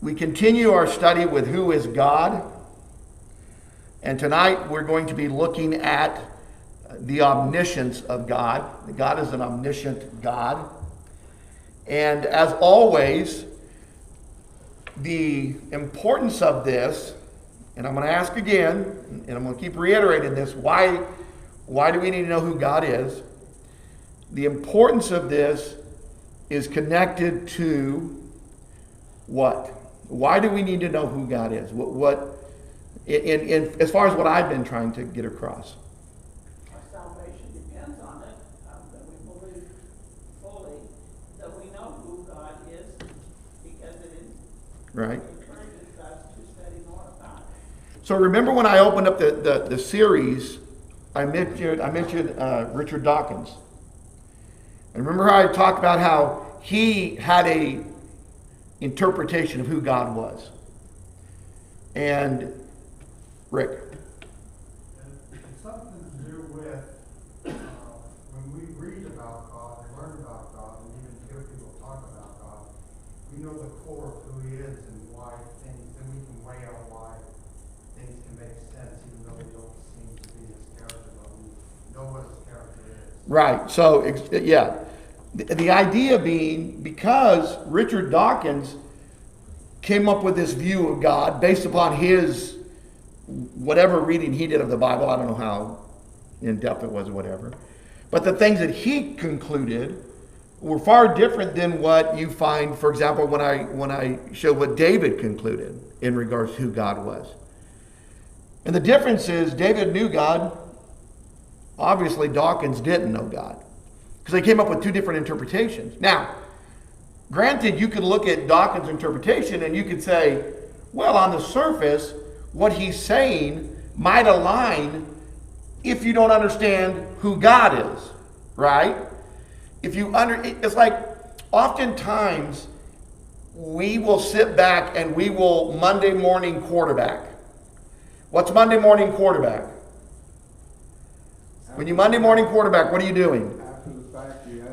We continue our study with who is God. And tonight we're going to be looking at the omniscience of God. God is an omniscient God. And as always, the importance of this, and I'm going to ask again, and I'm going to keep reiterating this, why do we need to know who God is? The importance of this is connected to what? Why do we need to know who God is? As far as what I've been trying to get across. Our salvation depends on it, that we believe fully that we know who God is, because it encourages us to study more about it. So remember when I opened up the series, I mentioned Richard Dawkins. And remember how I talked about how he had a interpretation of who God was. And Rick. It's something to do with when we read about God and learn about God and even hear people talk about God, we know the core of who he is and why things, then we can weigh out why things can make sense even though they don't seem to be his character, but we know what his character is. Right. So, yeah. The idea being, because Richard Dawkins came up with this view of God based upon his whatever reading he did of the Bible. I don't know how in depth it was or whatever. But the things that he concluded were far different than what you find, for example, when I show what David concluded in regards to who God was. And the difference is David knew God. Obviously, Dawkins didn't know God, because they came up with two different interpretations. Now, granted, you could look at Dawkins' interpretation and you could say, well, on the surface, what he's saying might align if you don't understand who God is, right? It's like oftentimes we will sit back and we will Monday morning quarterback. What's Monday morning quarterback? When you Monday morning quarterback, what are you doing?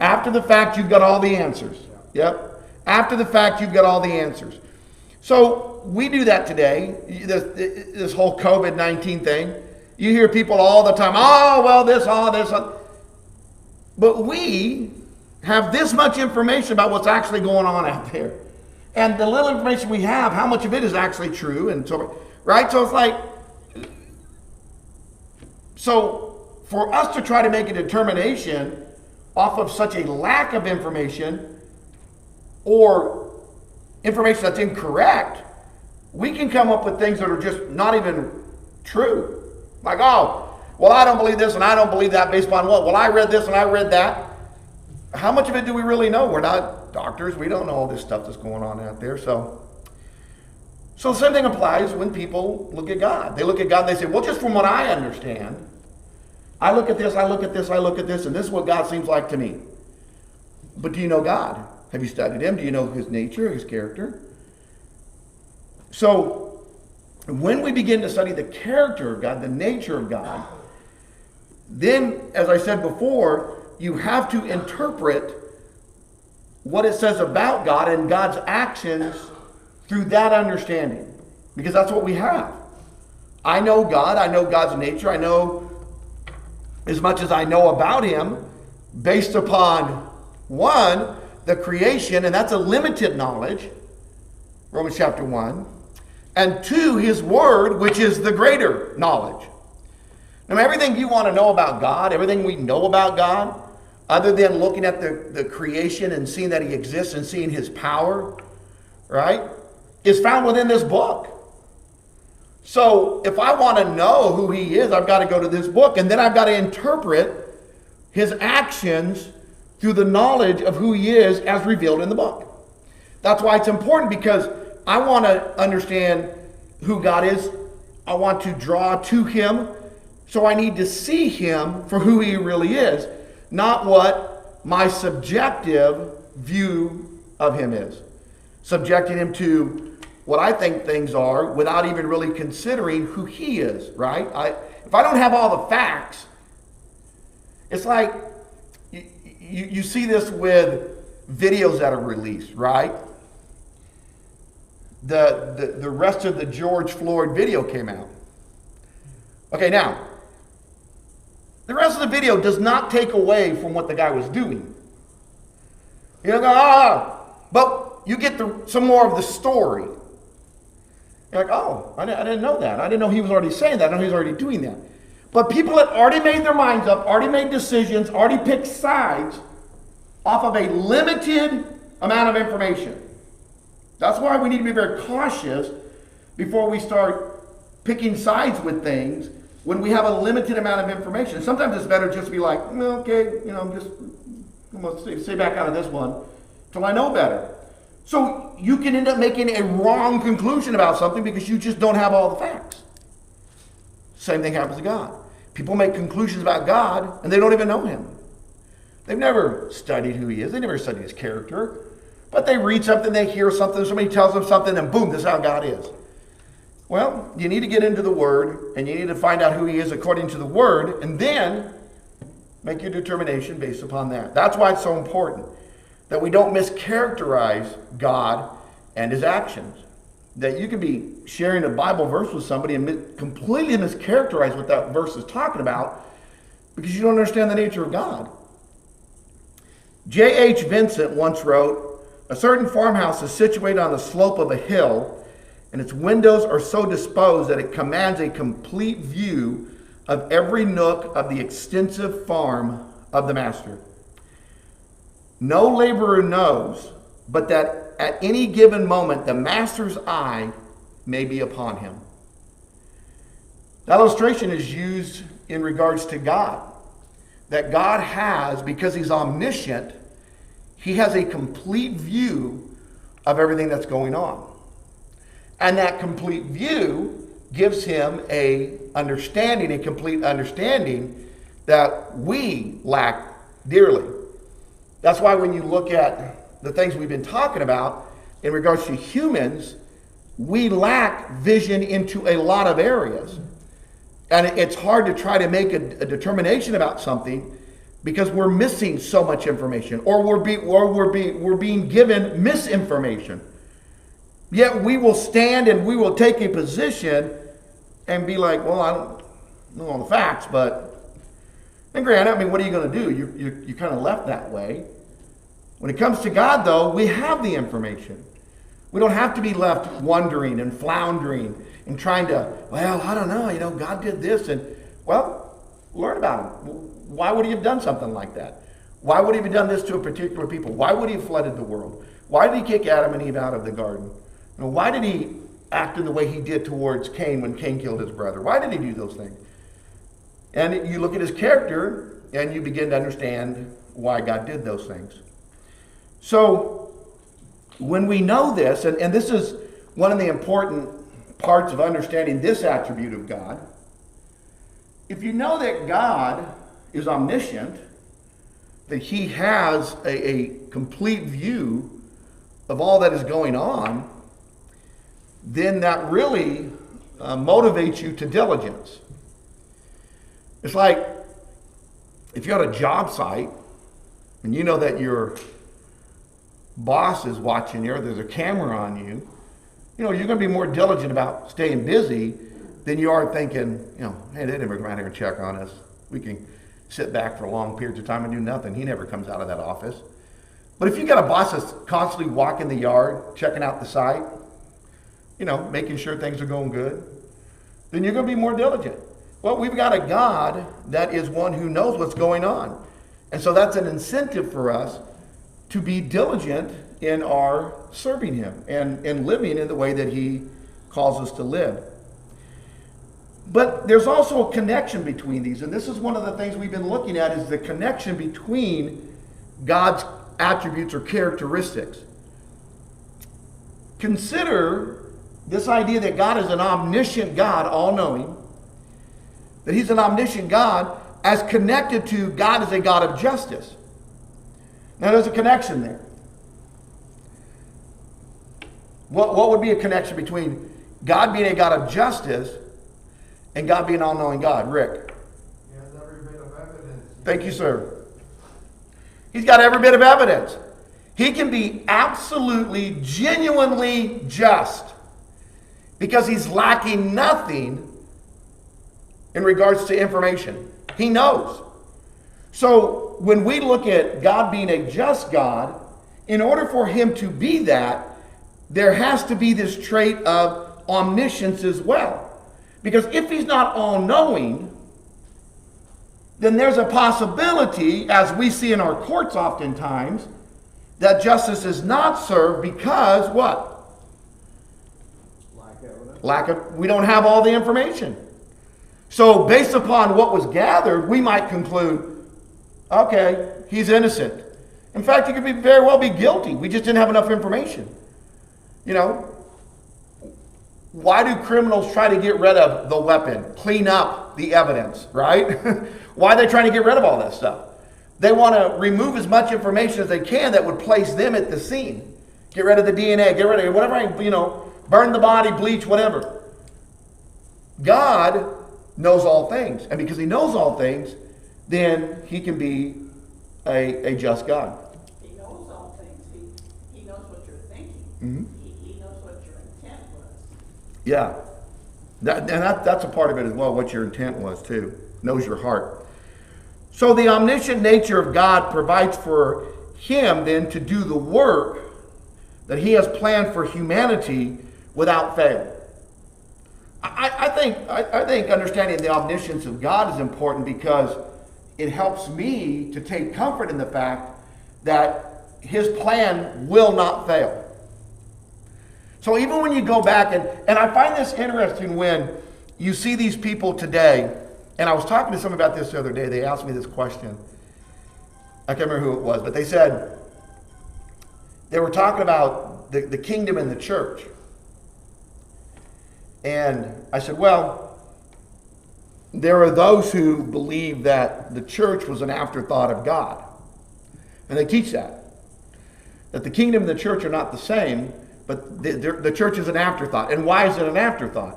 After the fact, you've got all the answers. Yep. After the fact, you've got all the answers. So we do that today, this whole COVID-19 thing. You hear people all the time, oh, well, this. But we have this much information about what's actually going on out there. And the little information we have, how much of it is actually true? And so, right? So it's like, so for us to try to make a determination off of such a lack of information or information that's incorrect, we can come up with things that are just not even true. Like, oh, well, I don't believe this and I don't believe that based upon what? Well, I read this and I read that. How much of it do we really know? We're not doctors. We don't know all this stuff that's going on out there. So the same thing applies when people look at God. They look at God and they say, well, just from what I understand, I look at this, I look at this, I look at this, and this is what God seems like to me. But do you know God? Have you studied him? Do you know his nature, his character? So when we begin to study the character of God, the nature of God, then, as I said before, you have to interpret what it says about God and God's actions through that understanding. Because that's what we have. I know God, I know God's nature, I know as much as I know about him based upon, one, the creation, and that's a limited knowledge, Romans chapter 1, and two, his word, which is the greater knowledge. Now, everything you want to know about God, everything we know about God, other than looking at the creation and seeing that he exists and seeing his power, right, is found within this book. So if I want to know who he is, I've got to go to this book, and then I've got to interpret his actions through the knowledge of who he is as revealed in the book. That's why it's important, because I want to understand who God is. I want to draw to him. So I need to see him for who he really is, not what my subjective view of him is. Subjecting him to what I think things are without even really considering who he is, right? If I don't have all the facts, it's like you see this with videos that are released, right? the rest of the George Floyd video came out. Okay, now, the rest of the video does not take away from what the guy was doing. You know, but you get some more of the story. You're like, oh, I didn't know that. I didn't know he was already saying that. I know he was already doing that. But people had already made their minds up, already made decisions, already picked sides off of a limited amount of information. That's why we need to be very cautious before we start picking sides with things when we have a limited amount of information. Sometimes it's better just to be like, okay, I'm going to stay back out of this one till I know better. So you can end up making a wrong conclusion about something because you just don't have all the facts. Same thing happens to God. People make conclusions about God and they don't even know him. They've never studied who he is. They never studied his character. But they read something, they hear something, somebody tells them something, and boom, this is how God is. Well, you need to get into the Word, and you need to find out who he is according to the Word, and then make your determination based upon that. That's why it's so important that we don't mischaracterize God and his actions. That you could be sharing a Bible verse with somebody and completely mischaracterize what that verse is talking about because you don't understand the nature of God. J.H. Vincent once wrote, "A certain farmhouse is situated on the slope of a hill, and its windows are so disposed that it commands a complete view of every nook of the extensive farm of the master. No laborer knows, but that at any given moment the master's eye may be upon him." That illustration is used in regards to God. That God has, because he's omniscient, he has a complete view of everything that's going on. And that complete view gives him a complete understanding that we lack dearly. That's why when you look at the things we've been talking about in regards to humans, we lack vision into a lot of areas. And it's hard to try to make a determination about something because we're missing so much information, or we're being given misinformation. Yet we will stand and we will take a position and be like, well, I don't know all the facts, but, and granted, I mean, what are you going to do? You kind of left that way. When it comes to God, though, we have the information. We don't have to be left wondering and floundering and trying to, well, I don't know, God did this, and, well, learn about him. Why would he have done something like that? Why would he have done this to a particular people? Why would he have flooded the world? Why did he kick Adam and Eve out of the garden? Why did he act in the way he did towards Cain when Cain killed his brother? Why did he do those things? And you look at his character and you begin to understand why God did those things. So when we know this, and this is one of the important parts of understanding this attribute of God, if you know that God is omniscient, that he has a complete view of all that is going on, then that really motivates you to diligence. It's like if you're at a job site and you know that your boss is watching you, or there's a camera on you, you're going to be more diligent about staying busy than you are thinking, hey, they never come out here and check on us. We can sit back for long periods of time and do nothing. He never comes out of that office. But if you got a boss that's constantly walking the yard, checking out the site, making sure things are going good, then you're going to be more diligent. Well, we've got a God that is one who knows what's going on. And so that's an incentive for us to be diligent in our serving him and living in the way that he calls us to live. But there's also a connection between these, and this is one of the things we've been looking at, is the connection between God's attributes or characteristics. Consider this idea that God is an omniscient God, all-knowing, that he's an omniscient God as connected to God as a God of justice. Now there's a connection there. What would be a connection between God being a God of justice and God being an all-knowing God? Rick? He has every bit of evidence. Thank you, sir. He's got every bit of evidence. He can be absolutely, genuinely just because he's lacking nothing in regards to information. He knows. So when we look at God being a just God, in order for him to be that, there has to be this trait of omniscience as well. Because if he's not all-knowing, then there's a possibility, as we see in our courts oftentimes, that justice is not served because what? We don't have all the information. So based upon what was gathered, we might conclude, okay, he's innocent. In fact, he could very well be guilty. We just didn't have enough information. You know, why do criminals try to get rid of the weapon, clean up the evidence, right? Why are they trying to get rid of all that stuff? They want to remove as much information as they can that would place them at the scene. Get rid of the DNA, get rid of whatever, burn the body, bleach, whatever. God knows all things. And because he knows all things, then he can be a just God. He knows all things. He knows what you're thinking. Mm-hmm. He knows what your intent was. Yeah. That's a part of it as well, what your intent was too. Knows your heart. So the omniscient nature of God provides for him then to do the work that he has planned for humanity without fail. I think understanding the omniscience of God is important because it helps me to take comfort in the fact that his plan will not fail. So even when you go back, and I find this interesting when you see these people today, and I was talking to someone about this the other day, they asked me this question. I can't remember who it was, but they said, they were talking about the kingdom and the church. And I said, well, there are those who believe that the church was an afterthought of God. And they teach that the kingdom and the church are not the same, but the church is an afterthought. And why is it an afterthought?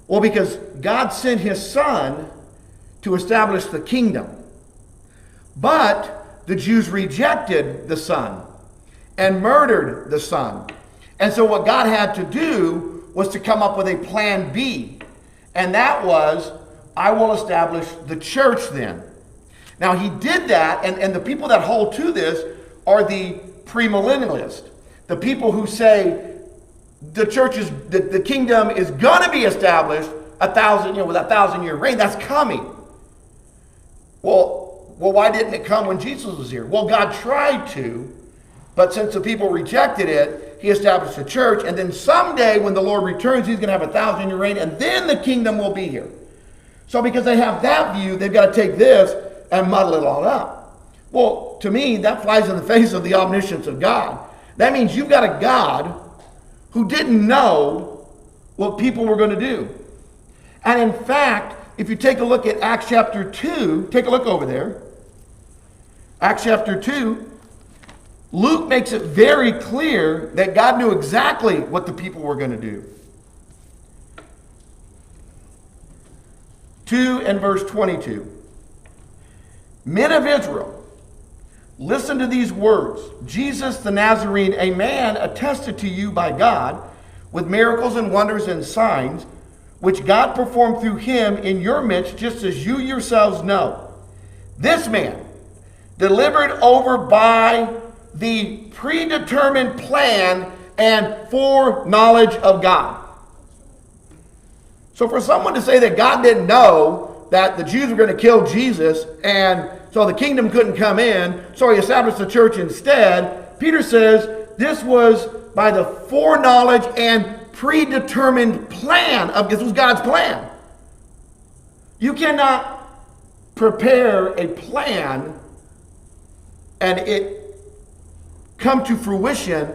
Well, because God sent his son to establish the kingdom. But the Jews rejected the son and murdered the son. And so what God had to do was to come up with a plan B. And that was, I will establish the church then. Now he did that, and the people that hold to this are the premillennialists. The people who say the church is, the kingdom is going to be established with a 1,000-year reign. That's coming. Well, why didn't it come when Jesus was here? Well, God tried to, but since the people rejected it, he established a church, and then someday when the Lord returns, he's going to have a 1,000-year reign, and then the kingdom will be here. So because they have that view, they've got to take this and muddle it all up. Well, to me, that flies in the face of the omniscience of God. That means you've got a God who didn't know what people were going to do. And in fact, if you take a look at Acts chapter 2, take a look over there. Acts chapter 2, Luke makes it very clear that God knew exactly what the people were going to do. 2 and verse 22. Men of Israel, listen to these words. Jesus the Nazarene, a man attested to you by God with miracles and wonders and signs, which God performed through him in your midst, just as you yourselves know. This man, delivered over by the predetermined plan and foreknowledge of God. So for someone to say that God didn't know that the Jews were going to kill Jesus, and so the kingdom couldn't come in, so he established the church instead, Peter says this was by the foreknowledge and predetermined plan of, this was God's plan. You cannot prepare a plan and it come to fruition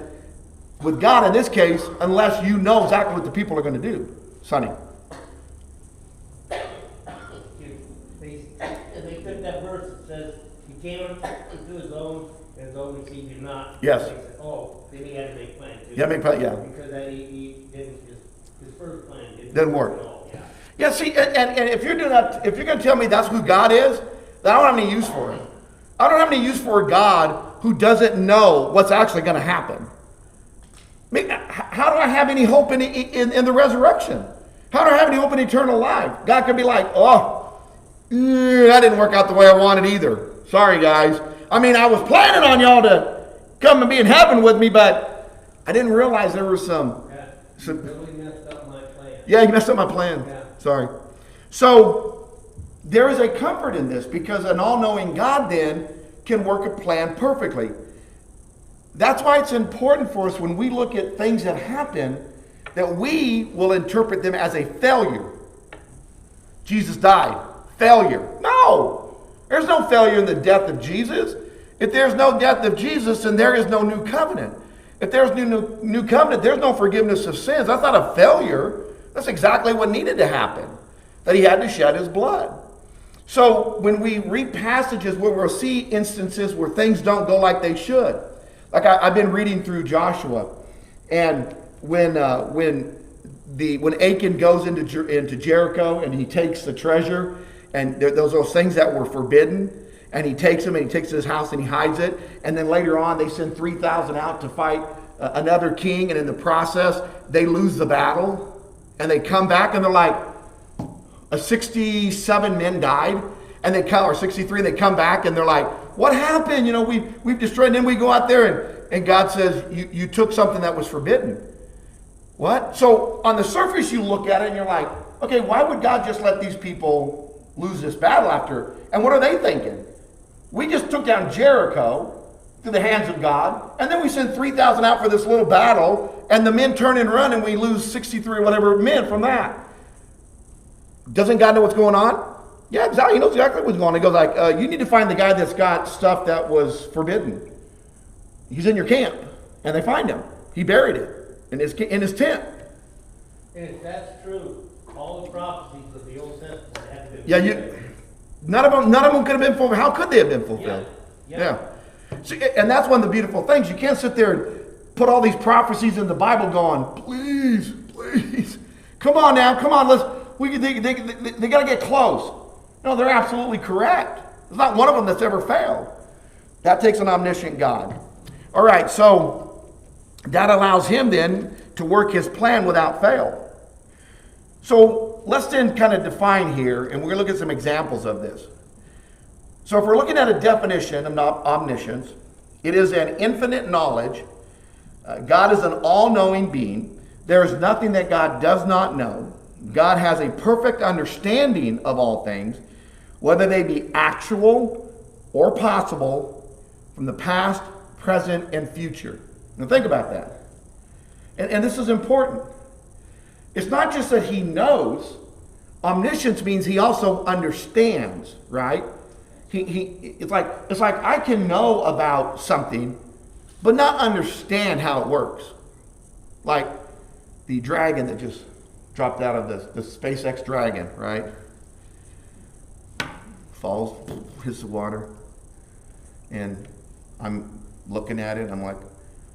with God in this case unless you know exactly what the people are going to do. Sonny. They took that verse that says, he came into his own, and his own received him not. Yes. They said, then he had to make plan too. Yeah, make plan, yeah. Because he didn't, his first plan Didn't work. at all. Yeah. Yeah, see, and if you're doing that, if you're going to tell me that's who God is, then I don't have any use for him. I don't have any use for a God who doesn't know what's actually going to happen. I mean, how do I have any hope in the resurrection? How do I have any hope in eternal life? God could be like, oh, that didn't work out the way I wanted either. Sorry, guys. I mean, I was planning on y'all to come and be in heaven with me, but I didn't realize there was some really messed up my plan. Yeah, you messed up my plan. Yeah. Sorry. So there is a comfort in this because an all-knowing God then can work a plan perfectly. That's why it's important for us when we look at things that happen that we will interpret them as a failure. Jesus died. Failure. No. There's no failure in the death of Jesus. If there's no death of Jesus, then there is no new covenant. If there's new covenant, there's no forgiveness of sins. That's not a failure. That's exactly what needed to happen. That he had to shed his blood. So when we read passages where we'll see instances where things don't go like they should. Like I've been reading through Joshua, and when Achan goes into Jericho and he takes the treasure, and those things that were forbidden, and he takes them and he takes it to his house and he hides it, and then later on they send 3,000 out to fight another king, and in the process they lose the battle, and they come back and they're like, 67 men died, and they come, or 63, and they come back and they're like, what happened? You know, we've destroyed. And then we go out there and God says, you took something that was forbidden. What? So on the surface you look at it and you're like, okay, why would God just let these people lose this battle after? And what are they thinking? We just took down Jericho through the hands of God, and then we send 3,000 out for this little battle, and the men turn and run, and we lose 63 or whatever men from that. Doesn't God know what's going on? Yeah, exactly. He knows exactly what's going on. He goes like, you need to find the guy that's got stuff that was forbidden. He's in your camp. And they find him. He buried it in his tent. And if that's true, all the prophecies of the Old Testament have been Yeah, none of them could have been fulfilled. How could they have been fulfilled? Yeah. See, and that's one of the beautiful things. You can't sit there and put all these prophecies in the Bible going, please, come on now, come on, they got to get close. No, they're absolutely correct. There's not one of them that's ever failed. That takes an omniscient God. All right, so that allows him then to work his plan without fail. So let's then kind of define here, and we're going to look at some examples of this. So if we're looking at a definition of omniscience, it is an infinite knowledge. God is an all-knowing being. There is nothing that God does not know. God has a perfect understanding of all things, whether they be actual or possible, from the past, present, and future. Now think about that. And this is important. It's not just that he knows. Omniscience means he also understands, right? It's like I can know about something, but not understand how it works. Like the dragon that just dropped out of the SpaceX Dragon, right? Falls, hits the water, and I'm looking at it, and I'm like,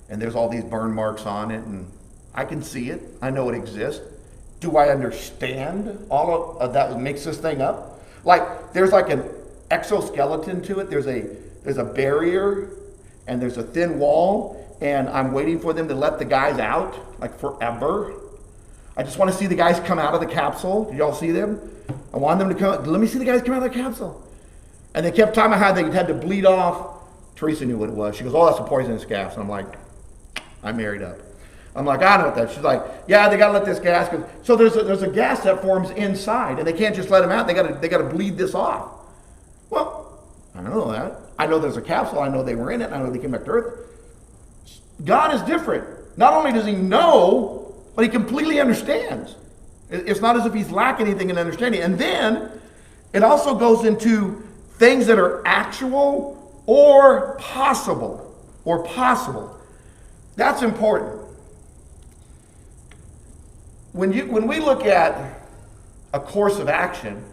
and there's all these burn marks on it, and I can see it. I know it exists. Do I understand all of that makes this thing up? Like, there's like an exoskeleton to it. There's a barrier, and there's a thin wall, and I'm waiting for them to let the guys out, like forever. I just want to see the guys come out of the capsule. Did y'all see them? I want them to come. Let me see the guys come out of the capsule. And they kept talking about how they had to bleed off. Teresa knew what it was. She goes, oh, that's a poisonous gas. And I'm like, I'm married up. I'm like, I know what that is. She's like, yeah, they got to let this gas go. So there's a gas that forms inside, and they can't just let them out. They got to bleed this off. Well, I don't know that. I know there's a capsule. I know they were in it. I know they came back to Earth. God is different. Not only does he know, but he completely understands. It's not as if he's lacking anything in understanding. And then it also goes into things that are actual or possible. That's important. When we look at a course of action,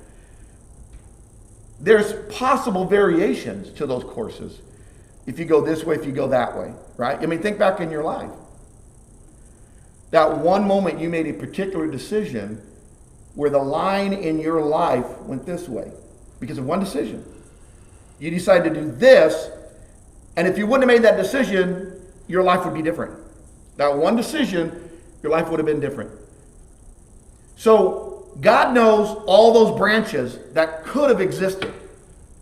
there's possible variations to those courses. If you go this way, if you go that way, right? I mean, think back in your life. That one moment you made a particular decision where the line in your life went this way because of one decision. You decided to do this, And if you wouldn't have made that decision, your life would be different. That one decision, your life would have been different. So God knows all those branches that could have existed.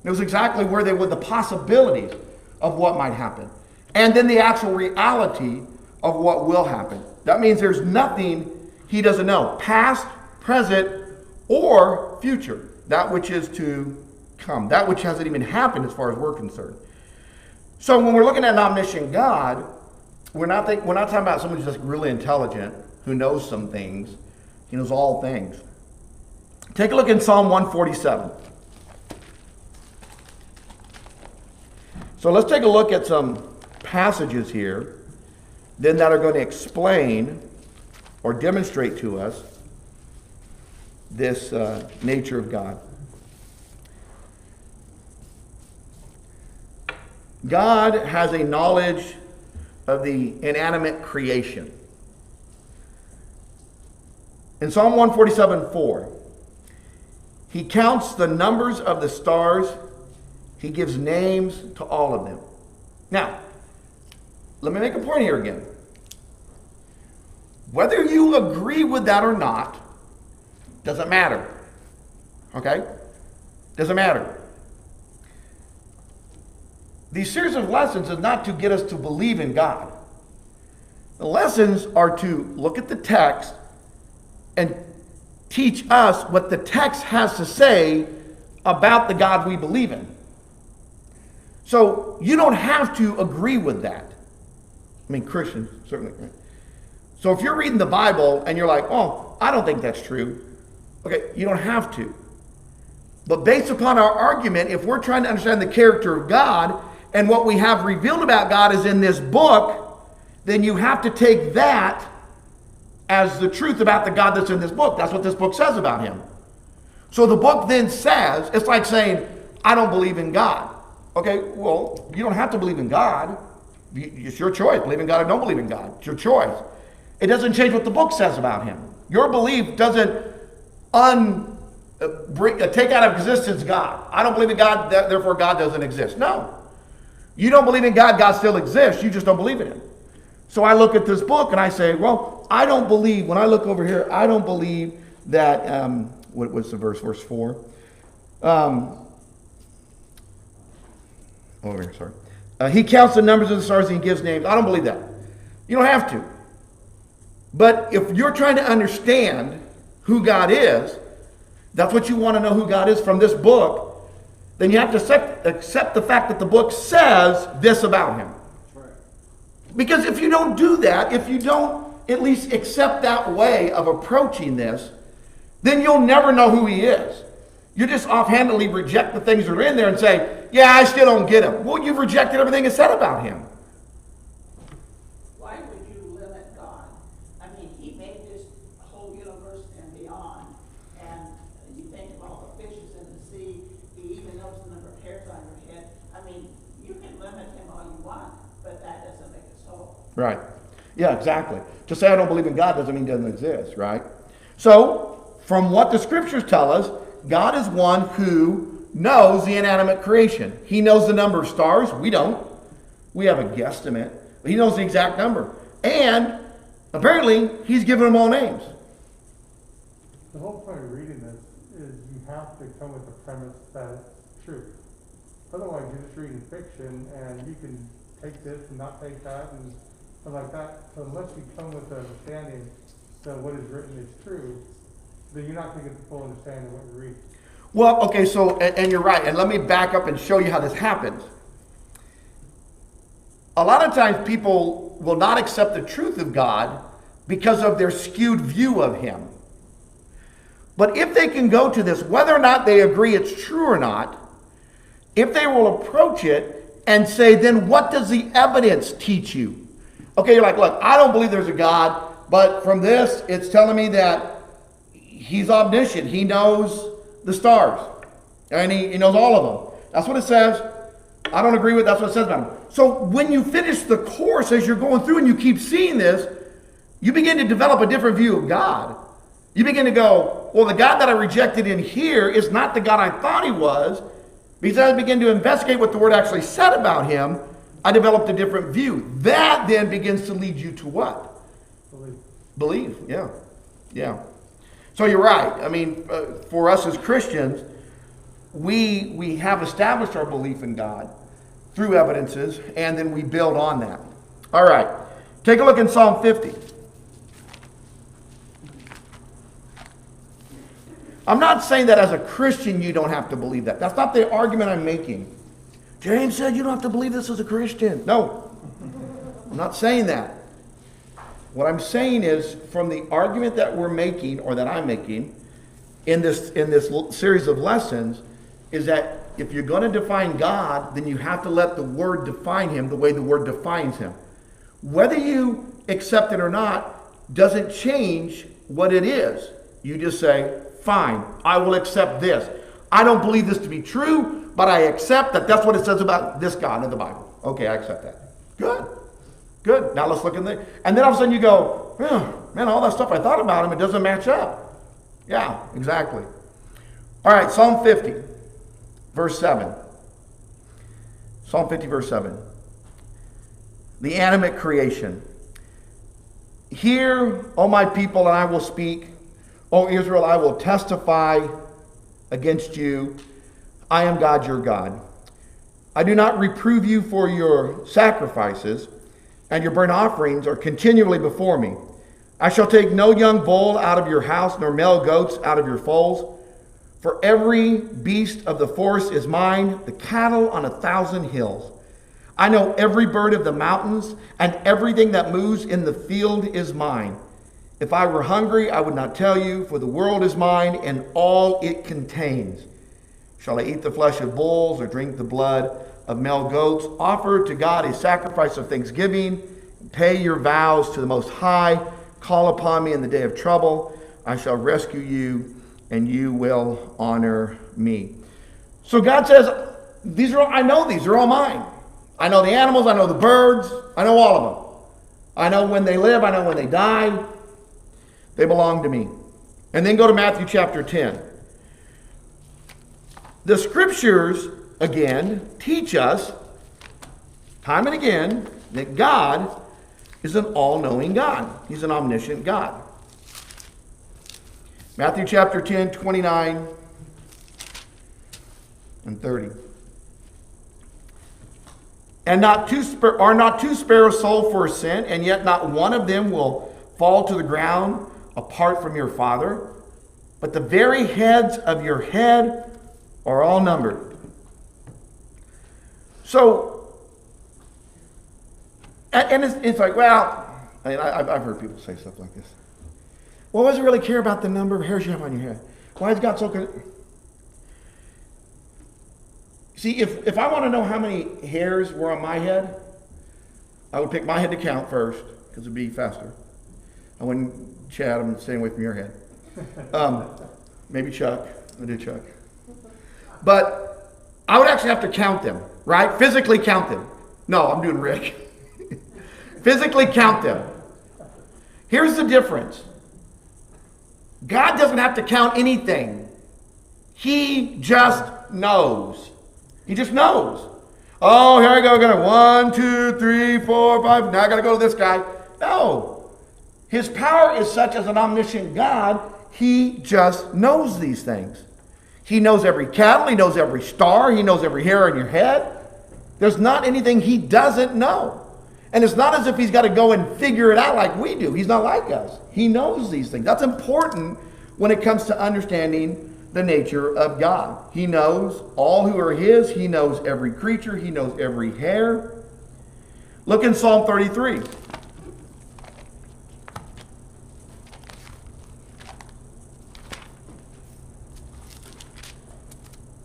Knows exactly where they were, the possibilities of what might happen. And then the actual reality of what will happen. That means there's nothing he doesn't know. Past, present, or future. That which is to come. That which hasn't even happened as far as we're concerned. So when we're looking at an omniscient God, we're not talking about someone who's just really intelligent, who knows some things. He knows all things. Take a look in Psalm 147. So let's take a look at some passages here, then that are going to explain or demonstrate to us this nature of God. God has a knowledge of the inanimate creation. In Psalm 147:4, he counts the numbers of the stars. He gives names to all of them. Now, let me make a point here again. Whether you agree with that or not, doesn't matter. Okay? Doesn't matter. These series of lessons is not to get us to believe in God. The lessons are to look at the text and teach us what the text has to say about the God we believe in. So you don't have to agree with that. I mean, Christians, certainly. Right? So if you're reading the Bible and you're like, oh, I don't think that's true. Okay, you don't have to. But based upon our argument, if we're trying to understand the character of God, and what we have revealed about God is in this book, then you have to take that as the truth about the God that's in this book. That's what this book says about him. So the book then says, it's like saying, I don't believe in God. Okay, well, you don't have to believe in God. It's your choice. Believe in God or don't believe in God. It's your choice. It doesn't change what the book says about him. Your belief doesn't take out of existence God. I don't believe in God, therefore God doesn't exist. No. You don't believe in God, God still exists. You just don't believe in him. So I look at this book and I say, well, I don't believe, when I look over here, I don't believe that, what's the verse 4? Over here, sorry. He counts the numbers of the stars and he gives names. I don't believe that. You don't have to. But if you're trying to understand who God is, that's what you want to know who God is from this book, then you have to accept the fact that the book says this about him. Right. Because if you don't do that, if you don't at least accept that way of approaching this, then you'll never know who he is. You just offhandedly reject the things that are in there and say, yeah, I still don't get him. Well, you've rejected everything that's said about him. Why would you limit God? I mean, he made this whole universe and beyond. And you think of all the fishes in the sea. He even knows the number of hairs on your head. I mean, you can limit him all you want, but that doesn't make it so. Right. Yeah, exactly. To say I don't believe in God doesn't mean he doesn't exist, right? So, from what the scriptures tell us, God is one who knows the inanimate creation. He knows the number of stars. We don't. We have a guesstimate. But he knows the exact number. And apparently, he's given them all names. The whole point of reading this is you have to come with the premise that it's true. Otherwise, you're just reading fiction, and you can take this and not take that, and stuff like that. So unless you come with the understanding that what is written is true, then you're not going to get the full understanding of what you're reading. Well, okay, so, and you're right. And let me back up and show you how this happens. A lot of times people will not accept the truth of God because of their skewed view of him. But if they can go to this, whether or not they agree it's true or not, if they will approach it and say, then what does the evidence teach you? Okay, you're like, look, I don't believe there's a God, but from this, it's telling me that he's omniscient. He knows the stars. And he knows all of them. That's what it says. I don't agree with it. That's what it says about him. So when you finish the course, as you're going through and you keep seeing this, you begin to develop a different view of God. You begin to go, well, the God that I rejected in here is not the God I thought he was. Because as I begin to investigate what the word actually said about him, I developed a different view. That then begins to lead you to what? Believe. Yeah. Yeah. So you're right. I mean, for us as Christians, we have established our belief in God through evidences, and then we build on that. All right. Take a look in Psalm 50. I'm not saying that as a Christian you don't have to believe that. That's not the argument I'm making. James said you don't have to believe this as a Christian. No. I'm not saying that. What I'm saying is, from the argument that we're making, or that I'm making, in this series of lessons, is that if you're going to define God, then you have to let the Word define Him the way the Word defines Him. Whether you accept it or not doesn't change what it is. You just say, fine, I will accept this. I don't believe this to be true, but I accept that that's what it says about this God in the Bible. Okay, I accept that. Good. Good. Now let's look in there. And then all of a sudden you go, oh, man, all that stuff I thought about him, it doesn't match up. Yeah, exactly. All right, Psalm 50, verse 7. Psalm 50, verse 7. The animate creation. Hear, O my people, and I will speak. O Israel, I will testify against you. I am God, your God. I do not reprove you for your sacrifices, and your burnt offerings are continually before me. I shall take no young bull out of your house, nor male goats out of your folds. For every beast of the forest is mine, the cattle on 1,000 hills. I know every bird of the mountains, and everything that moves in the field is mine. If I were hungry, I would not tell you, for the world is mine, and all it contains. Shall I eat the flesh of bulls, or drink the blood of male goats? Offer to God a sacrifice of thanksgiving. Pay your vows to the Most High. Call upon me in the day of trouble. I shall rescue you, and you will honor me. So God says, I know these are all mine. I know the animals, I know the birds, I know all of them. I know when they live, I know when they die. They belong to me. And then go to Matthew chapter 10. The scriptures, again, teach us, time and again, that God is an all-knowing God. He's an omniscient God. Matthew chapter 10, 29 and 30. And are not two sparrows sold for a cent, and yet not one of them will fall to the ground apart from your Father? But the very heads of your head are all numbered. So, and it's like, well, I've heard people say stuff like this. Well, what does it really care about the number of hairs you have on your head? Why is God so good? See, if I want to know how many hairs were on my head, I would pick my head to count first, because it'd be faster. I wouldn't chat them staying away from your head. Maybe Chuck. I did Chuck. But I would actually have to count them, right? Physically count them. No, I'm doing Rick. Physically count them. Here's the difference. God doesn't have to count anything. He just knows. He just knows. Oh, here I go. I'm going to 1, 2, 3, 4, 5. Now I got to go to this guy. No. His power is such as an omniscient God. He just knows these things. He knows every cattle. He knows every star. He knows every hair on your head. There's not anything he doesn't know. And it's not as if he's got to go and figure it out like we do. He's not like us. He knows these things. That's important when it comes to understanding the nature of God. He knows all who are his. He knows every creature. He knows every hair. Look in Psalm 33.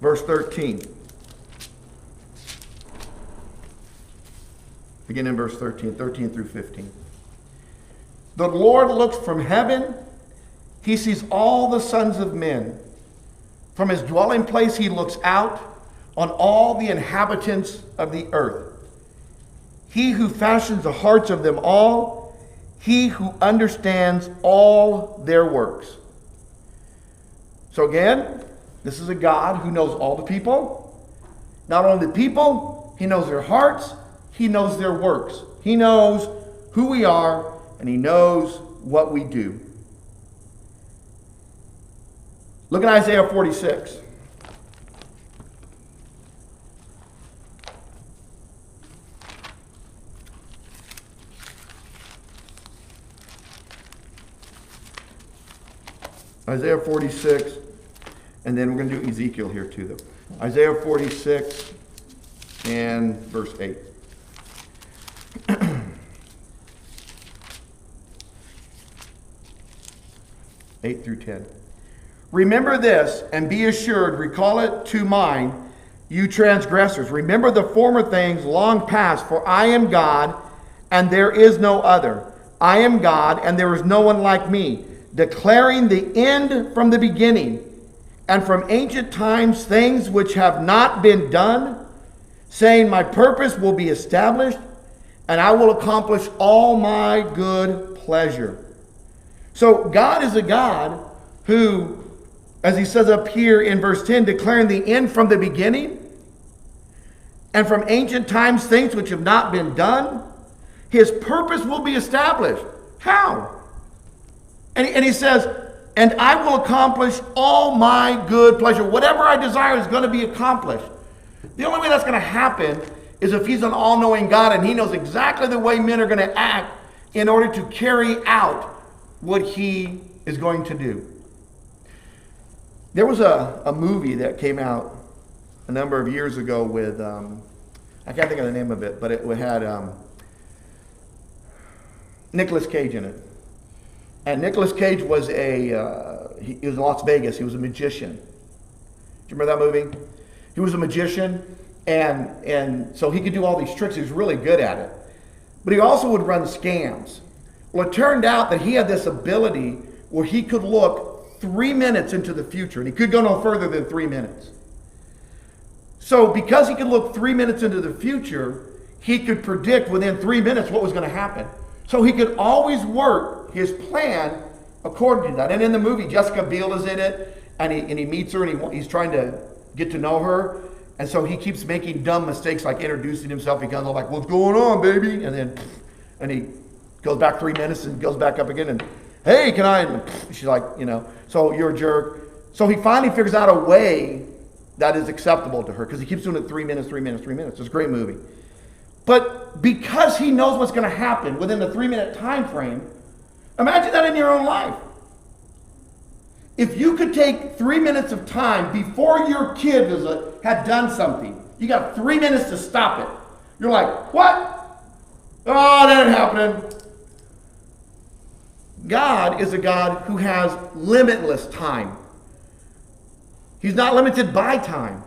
Verse 13. Begin in verse 13 through 15. The Lord looks from heaven. He sees all the sons of men. From his dwelling place he looks out on all the inhabitants of the earth. He who fashions the hearts of them all, he who understands all their works. So again, this is a God who knows all the people. Not only the people, he knows their hearts. He knows their works. He knows who we are, and he knows what we do. Look at Isaiah 46. Isaiah 46, and then we're going to do Ezekiel here too, though. Isaiah 46 and verse 8. 8 through 10. Remember this, and be assured, recall it to mind, you transgressors. Remember the former things long past, for I am God, and there is no other. I am God, and there is no one like me, declaring the end from the beginning, and from ancient times things which have not been done, saying, my purpose will be established, and I will accomplish all my good pleasure. So God is a God who, as he says up here in verse 10, declaring the end from the beginning, and from ancient times things which have not been done, his purpose will be established. How? And he says, and I will accomplish all my good pleasure. Whatever I desire is going to be accomplished. The only way that's going to happen is if he's an all-knowing God and he knows exactly the way men are going to act in order to carry out what he is going to do. There was a movie that came out a number of years ago with, I can't think of the name of it, but it had Nicolas Cage in it. And Nicolas Cage was he was in Las Vegas. He was a magician. Do you remember that movie? He was a magician, and so he could do all these tricks. He was really good at it. But he also would run scams. Well, it turned out that he had this ability where he could look 3 minutes into the future, and he could go no further than 3 minutes. So because he could look 3 minutes into the future, he could predict within 3 minutes what was going to happen. So he could always work his plan according to that. And in the movie, Jessica Biel is in it, and he meets her, and he's trying to get to know her. And so he keeps making dumb mistakes, like introducing himself. He comes like, what's going on, baby? And he goes back 3 minutes and goes back up again. And, hey, can I? And she's like, so you're a jerk. So he finally figures out a way that is acceptable to her, because he keeps doing it 3 minutes, 3 minutes, 3 minutes. It's a great movie. But because he knows what's going to happen within the 3 minute time frame, imagine that in your own life. If you could take 3 minutes of time before your kid had done something, you got 3 minutes to stop it. You're like, what? Oh, that ain't happening. God is a God who has limitless time. He's not limited by time.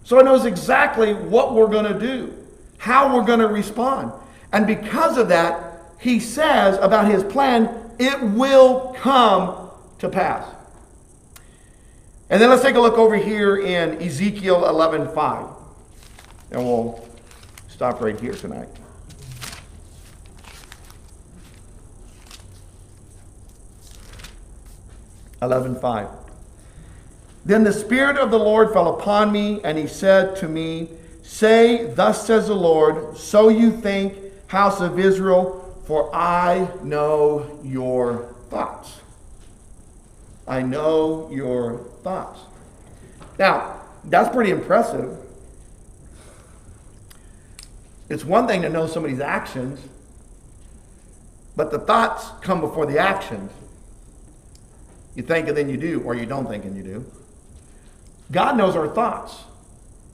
So he knows exactly what we're going to do, how we're going to respond. And because of that, he says about his plan, it will come to pass. And then let's take a look over here in Ezekiel 11:5. And we'll stop right here tonight. Then the Spirit of the Lord fell upon me, and he said to me, say, thus says the Lord, so you think, house of Israel, for I know your thoughts. I know your thoughts. Now, that's pretty impressive. It's one thing to know somebody's actions, but the thoughts come before the actions. You think and then you do, or you don't think and you do. God knows our thoughts.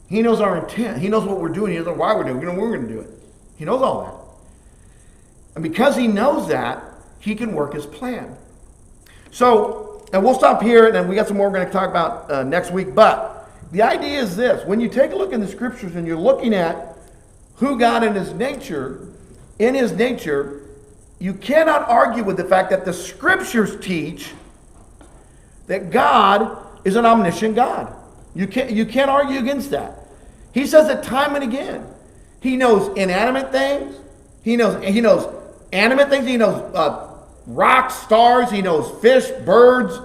He knows our intent. He knows what we're doing. He knows why we're doing it. He knows when we're going to do it. He knows all that. And because he knows that, he can work his plan. So, and we'll stop here, and then we got some more we're going to talk about next week. But the idea is this. When you take a look in the scriptures and you're looking at who God in his nature, you cannot argue with the fact that the scriptures teach that God is an omniscient God. You can't argue against that. He says it time and again. He knows inanimate things. He knows animate things. He knows rocks, stars. He knows fish, birds.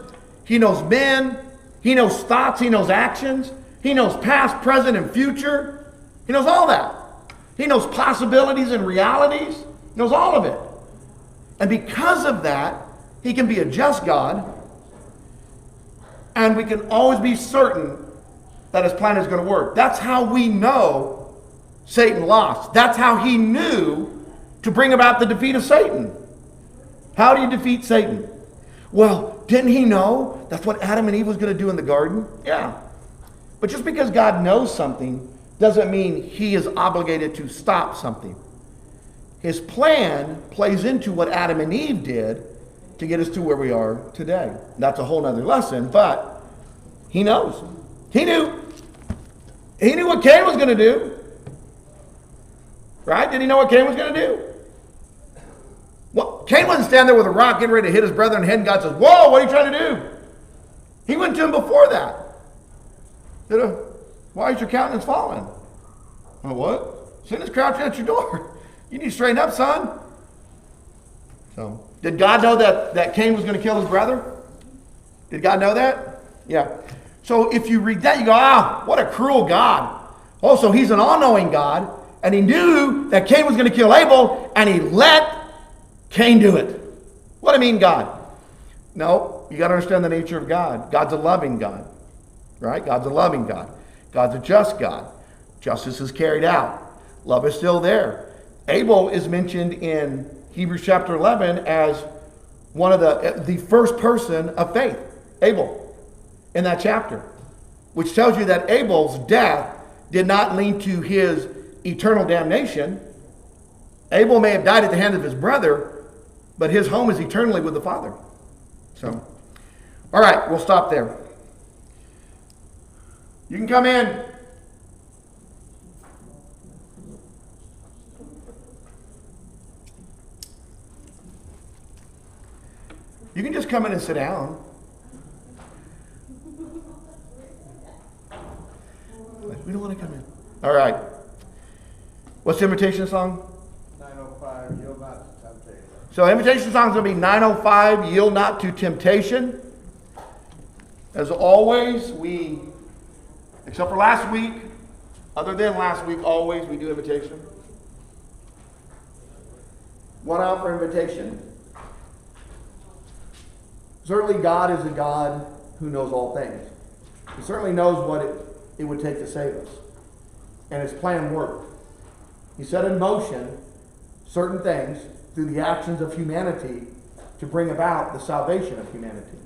He knows men. He knows thoughts. He knows actions. He knows past, present, and future. He knows all that. He knows possibilities and realities. He knows all of it. And because of that, he can be a just God. And we can always be certain that his plan is going to work. That's how we know Satan lost. That's how he knew to bring about the defeat of Satan. How do you defeat Satan? Well, didn't he know that's what Adam and Eve was going to do in the garden? Yeah. But just because God knows something doesn't mean he is obligated to stop something. His plan plays into what Adam and Eve did to get us to where we are today. That's a whole other lesson, but he knows. He knew. He knew what Cain was going to do. Right? Did he know what Cain was going to do? Well, Cain wasn't standing there with a rock getting ready to hit his brother in the head, and God says, whoa, what are you trying to do? He went to him before that. Said, why is your countenance fallen? Oh, what? Sin is crouching at your door. You need to straighten up, son. So, did God know that Cain was going to kill his brother? Did God know that? Yeah. So if you read that, you go, what a cruel God. Oh, so he's an all-knowing God, and he knew that Cain was going to kill Abel, and he let Cain do it. What do you mean, God? No, you got to understand the nature of God. God's a loving God, right? God's a loving God. God's a just God. Justice is carried out. Love is still there. Abel is mentioned in Hebrews chapter 11 as one of the first person of faith. Abel, in that chapter, which tells you that Abel's death did not lead to his eternal damnation. Abel may have died at the hand of his brother, but his home is eternally with the Father. So, all right, we'll stop there. You can come in. You can just come in and sit down. We don't want to come in. All right. What's the invitation song? 905, yield not to temptation. So invitation song is going to be 905, Yield Not to Temptation. As always, except for last week, other than last week, always we do invitation. One out for invitation. Certainly God is a God who knows all things. He certainly knows what it would take to save us. And his plan worked. He set in motion certain things through the actions of humanity to bring about the salvation of humanity.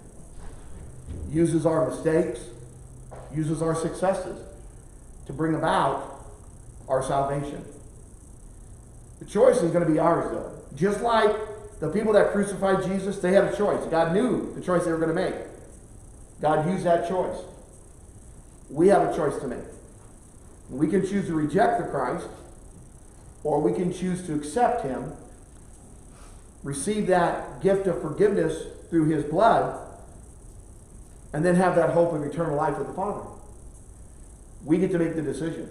Uses our mistakes, uses our successes to bring about our salvation. The choice is going to be ours, though. Just like the people that crucified Jesus, they had a choice. God knew the choice they were going to make. God used that choice. We have a choice to make. We can choose to reject the Christ, or we can choose to accept him, receive that gift of forgiveness through his blood, and then have that hope of eternal life with the Father. We get to make the decision.